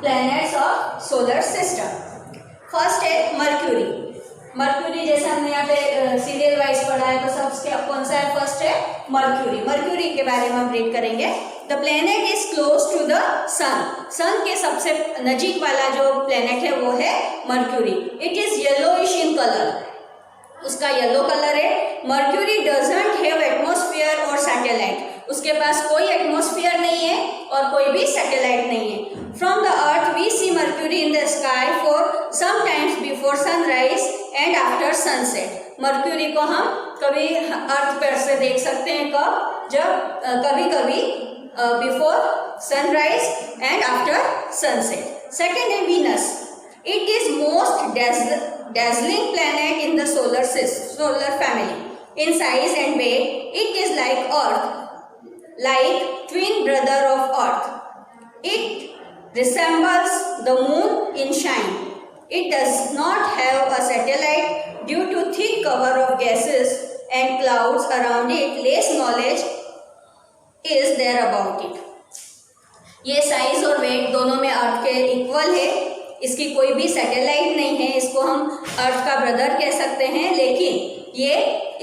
Planets of solar system. First है mercury. Mercury जैसे हमने यहाँ पे सीरियल वाइज पढ़ा है, तो सबसे कौन सा है? फर्स्ट है मर्क्यूरी। मर्क्यूरी के बारे में हम रीड करेंगे। The planet is close to the sun. Sun के सबसे नजीक वाला जो प्लेनेट है वो है Mercury. It is yellowish in colour, उसका येलो कलर है। मर्क्यूरी डजंट हैव एटमॉस्फेयर और सैटेलाइट, उसके पास कोई एटमॉस्फेयर नहीं है और कोई भी सैटेलाइट नहीं है। From the earth we see Mercury in the sky for some times before sunrise and after sunset. Mercury को हम कभी अर्थ पर से देख सकते हैं, कब? जब कभी कभी before sunrise and after sunset. Second है Venus. It is most dazzling planet in the solar family. In size and weight, it is like Earth, like twin brother of Earth. It resembles the moon in shine. It does not have a satellite due to thick cover of gases and clouds around it. Less knowledge is there about it. ये size और wait दोनों में अर्थ के equal है। इसकी कोई भी satellite नहीं है, इसको हम अर्थ का ब्रदर कह सकते हैं, लेकिन ये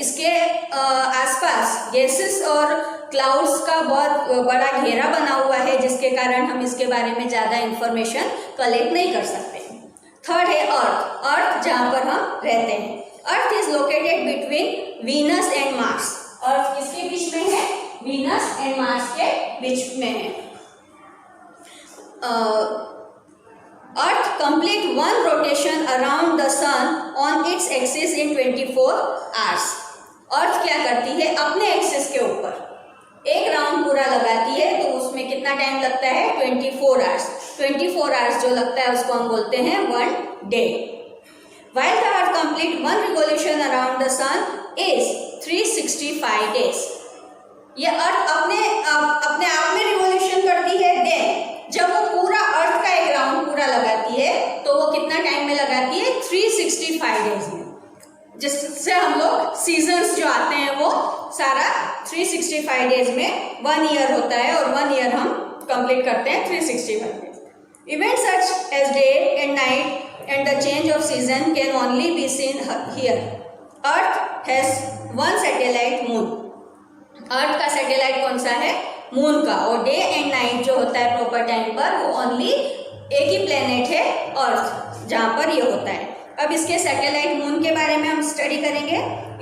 इसके आसपास गैसेस और क्लाउड्स का बहुत बड़ा घेरा बना हुआ है, जिसके कारण हम इसके बारे में ज़्यादा इंफॉर्मेशन कलेक्ट नहीं कर सकते। थर्ड है अर्थ। अर्थ जहाँ पर हम रहते हैं। Earth is located between Venus and Mars. Earth किसके बीच में है? वीनस एंड मार्स के बीच में है। Earth complete one rotation around the sun on its axis in 24 hours. अर्थ क्या करती है? अपने एक्सिस के ऊपर एक राउंड पूरा लगाती है, तो उसमें कितना टाइम लगता है? 24 आवर्स। 24 आवर्स जो लगता है उसको हम बोलते हैं 1 day. While the Earth complete one revolution around the sun is 365 days. ये अर्थ अपने आप में रिवॉल्यूशन करती है। देन जब वो पूरा अर्थ का एक राउंड पूरा लगाती है, तो वो कितना टाइम में लगाती है? 365 डेज में, जिससे हम लोग सीजन्स जो आते हैं वो सारा 365 डेज में 1 ईयर होता है, और 1 ईयर हम कंप्लीट करते हैं 365 days. Event such as day and night and the change of season can only be seen here. Earth has one satellite, moon. Earth का सैटेलाइट कौन सा है? मून का। और डे एंड नाइट जो होता है प्रॉपर टाइम पर, वो ओनली एक ही प्लेनेट है अर्थ, जहाँ पर ये होता है। अब इसके सैटेलाइट मून के बारे में हम स्टडी करेंगे।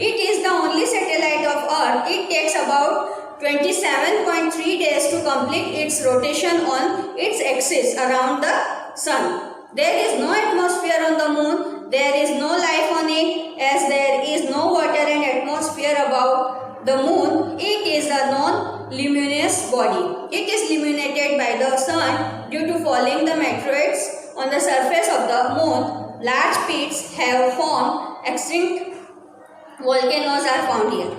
It is the only satellite of earth. It takes about 27.3 days to complete its rotation on its axis around the sun. There is no atmosphere on the moon. There is no life on it, as there is no water and atmosphere about the moon. It is a non-luminous body. It is illuminated by the sun due to falling the meteorites on the surface of the moon. Large pits have formed. Extinct volcanoes are found here.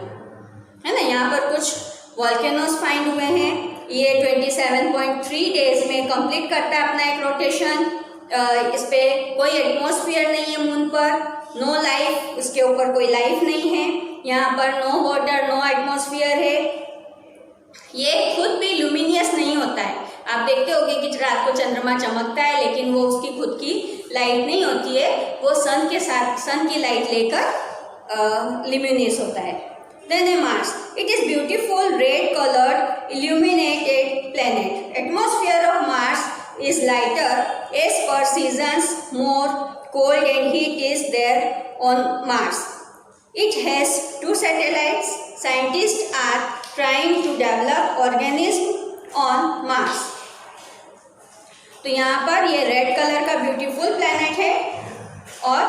है ना, यहाँ पर कुछ volcanoes find हुए हैं। ये 27.3 days में complete करता है अपना एक रोटेशन। इस पे कोई एटमॉस्फेयर नहीं है मून पर, नो लाइफ, उसके ऊपर कोई लाइफ नहीं है। यहाँ पर नो वाटर, नो एटमॉस्फेयर है। ये खुद भी लुमिनियस नहीं होता है। आप देखते होंगे कि रात को चंद्रमा चमकता है, लेकिन वो उसकी खुद की लाइट नहीं होती है, वो सन के साथ सन की लाइट लेकर लुमिनियस होता है। Then a Mars. It is beautiful red colored illuminated planet. Atmosphere of Mars is lighter as per seasons. More cold and heat is there on Mars. It has 2 satellites. Scientists are trying to develop organisms on Mars. तो यहाँ पर ये red colour का beautiful planet है और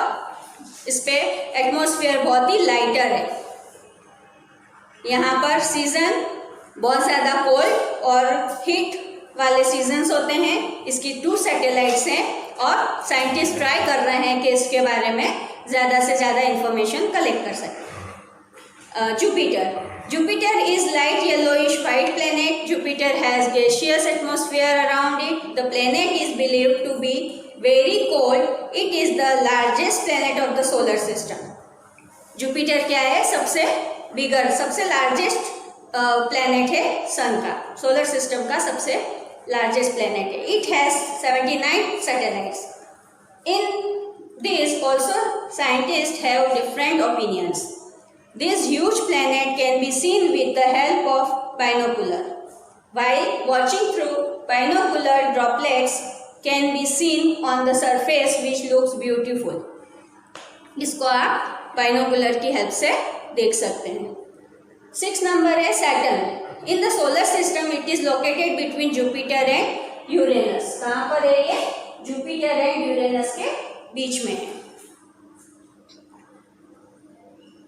इस पे atmosphere बहुत ही लाइटर है। यहाँ पर सीजन बहुत ज़्यादा कोल्ड और हीट वाले सीजन्स होते हैं। इसकी 2 सैटेलाइट्स हैं और साइंटिस्ट ट्राई कर रहे हैं कि इसके बारे में ज़्यादा से ज़्यादा इंफॉर्मेशन कलेक्ट कर सकें। Jupiter is light yellowish white planet. Jupiter has gaseous atmosphere around it. The planet is believed to be very cold. It is the largest planet of the solar system. Jupiter क्या है? सबसे बिगर, सबसे largest planet है सन का, solar system का सबसे largest planet है. It has 79 satellites. In this also scientists have different opinions. This huge planet can be seen with the help of binocular. While watching through binocular, droplets can be seen on the surface which looks beautiful. इसको आप binocular की help से देख सकते हैं. 6 number है Saturn. In the solar system it is located between Jupiter and Uranus. कहाँ पर है ये? जुपिटर एंड यूरेनस के बीच में है.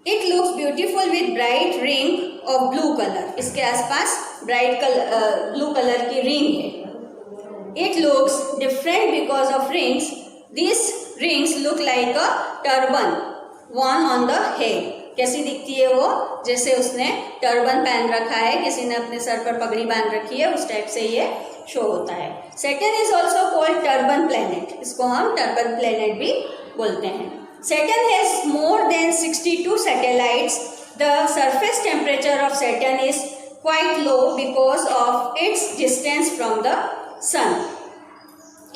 It looks beautiful with bright ring of blue colour. इसके आसपास ब्राइट कलर ब्लू कलर की रिंग है. It looks different because of rings. This rings look like a turban worn on the head. कैसी दिखती है वो? जैसे उसने टर्बन पहन रखा है, किसी ने अपने सर पर पगड़ी बांध रखी है, उस टाइप से ये शो होता है. Saturn is also called turban planet. इसको हम टर्बन प्लेनेट भी बोलते हैं. Saturn has more than 62 satellites. The surface temperature of Saturn is quite low because of its distance from the sun.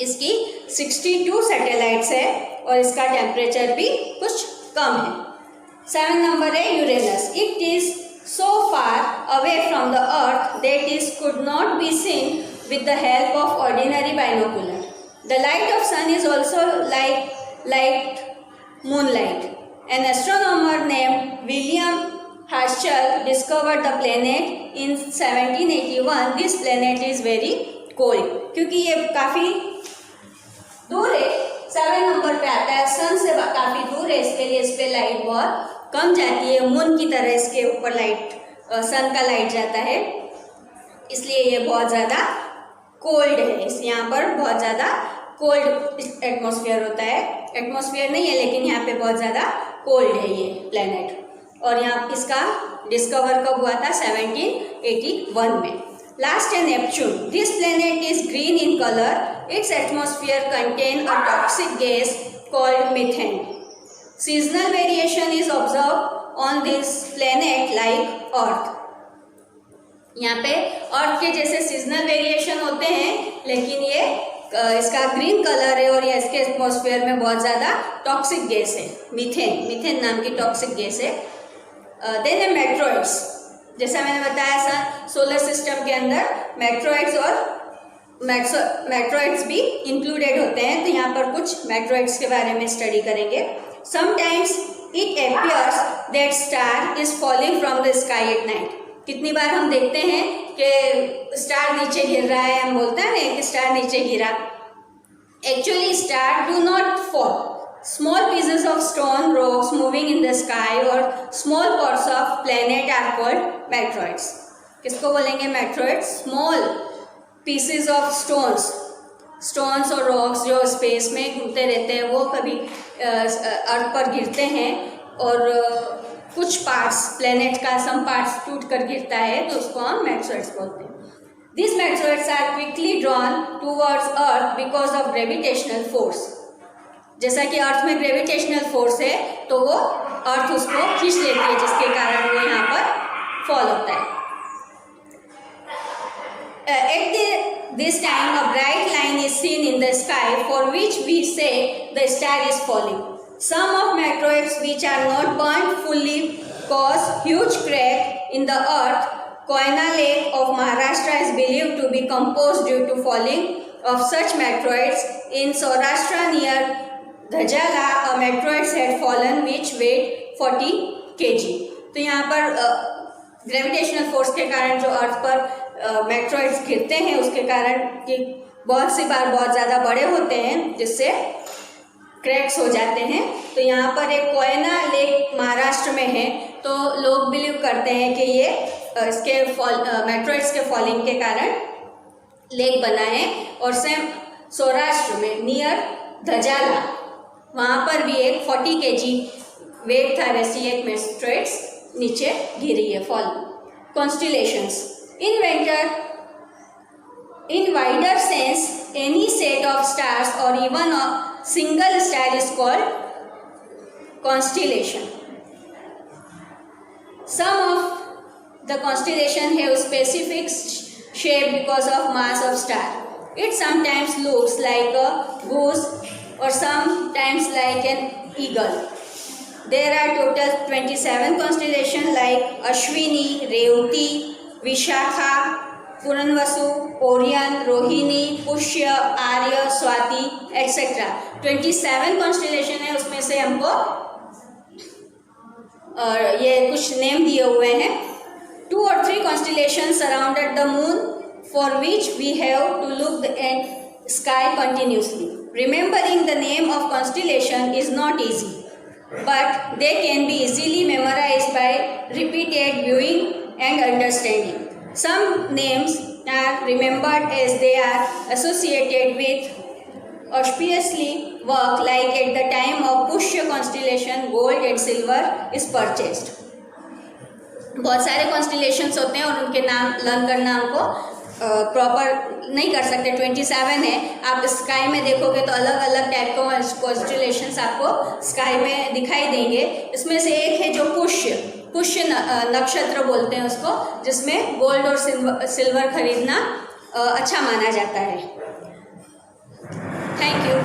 इसकी 62 सैटेलाइट्स है और इसका टेम्परेचर भी कुछ कम है. 7 नंबर है Uranus. It is so far away from the earth that it could not be seen with the help of ordinary binocular. The light of sun is also like moonlight. An astronomer named William Herschel discovered the planet in 1781. This planet is very cold. क्योंकि ये काफ़ी दूर है, 7 number पे आता है, सन से काफ़ी दूर है, इसके लिए इस पर लाइट बहुत कम जाती है. मून की तरह इसके ऊपर लाइट सन का लाइट जाता है, इसलिए ये बहुत ज़्यादा कोल्ड है. इस यहाँ पर बहुत ज़्यादा कोल्ड एटमॉस्फेयर होता है. एटमॉस्फेयर नहीं है लेकिन यहाँ पे बहुत ज़्यादा कोल्ड है ये प्लेनेट. और यहाँ इसका डिस्कवर कब हुआ था? 1781 में. लास्ट है Neptune. This planet is green in colour. It's atmosphere contain a toxic gas called methane. Seasonal variation is observe on this planet like earth. यहाँ पे अर्थ के जैसे सीजनल वेरिएशन होते हैं, लेकिन ये इसका ग्रीन कलर है और ये इसके एटमॉस्फेयर में बहुत ज़्यादा टॉक्सिक गैस है, मीथेन नाम की टॉक्सिक गैस है. देन है मेट्रॉइड्स. जैसा मैंने बताया सोलर सिस्टम के अंदर मेट्रॉइड्स भी इंक्लूडेड होते हैं, तो यहाँ पर कुछ मेट्रॉइड्स के बारे में स्टडी करेंगे. Sometimes it appears that star is falling from the sky at night. कितनी बार हम देखते हैं कि स्टार नीचे गिर रहा है, हम बोलते हैं ना कि स्टार नीचे गिरा. Actually star do not fall. Small pieces of stone rocks moving in the sky or small parts of planet are called meteoroids. किसको बोलेंगे meteoroids? Small pieces of stones और rocks जो स्पेस में घूमते रहते हैं, वो कभी अर्थ पर गिरते हैं और कुछ पार्ट्स प्लेनेट का सम पार्ट्स टूट कर गिरता है, तो उसको हम meteoroids बोलते हैं. These meteoroids are quickly drawn towards Earth because of gravitational force. जैसा कि अर्थ में ग्रेविटेशनल फोर्स है, तो वो अर्थ उसको खींच लेती है, जिसके कारण वो यहाँ पर फॉल होता है. At this time, a bright line is seen in the sky, for which we say the star is falling. Some of meteoroids which are not burnt fully cause huge crack in the earth. Koyna Lake of Maharashtra is believed to be composed due to falling of such meteoroids. In Saurashtra near धजाला a meteoroids had fallen which weighed 40 kg. तो यहाँ पर gravitational force के कारण जो अर्थ पर meteoroids गिरते हैं, उसके कारण कि बहुत सी बार बहुत ज़्यादा बड़े होते हैं, जिससे क्रैक्स हो जाते हैं. तो यहाँ पर एक कोयना लेक महाराष्ट्र में है, तो लोग बिलीव करते हैं कि ये इसके मेट्रॉइड्स के फॉलिंग के कारण लेक बना है. और सेम सौराष्ट्र में नियर धजाला, वहाँ पर भी एक 40 kg वेट था, वैसी एक मेट्रॉइड्स नीचे गिरी है, fall. Constellations. In wider sense any set of stars और even a single star is called constellation. Some of the constellation have specific shape because of mass of star. It sometimes looks like a goose or sometimes like an eagle. There are total 27 constellations like Ashwini, Revati, Vishakha, Puranvasu, Orion, Rohini, Pushya, Arya, Swati, etc. 27 constellation है, उसमें से हमको ये कुछ name दिए हुए हैं. 2 or 3 constellations surrounded the moon for which we have to look at sky continuously. Remembering the name of constellation is not easy, but they can be easily memorized by repeated viewing and understanding. Some names are remembered as they are associated with auspiciously work, like at the time of Pushya constellation, gold and silver is purchased. बहुत सारे constellations होते हैं और उनके नाम learn करना हमको proper नहीं कर सकते. 27 है. आप स्काई में देखोगे तो अलग अलग टाइप के कॉन्स्टिलेशंस आपको स्काई में दिखाई देंगे. इसमें से एक है जो पुष्य नक्षत्र बोलते हैं उसको, जिसमें गोल्ड और सिल्वर खरीदना अच्छा माना जाता है. Thank you.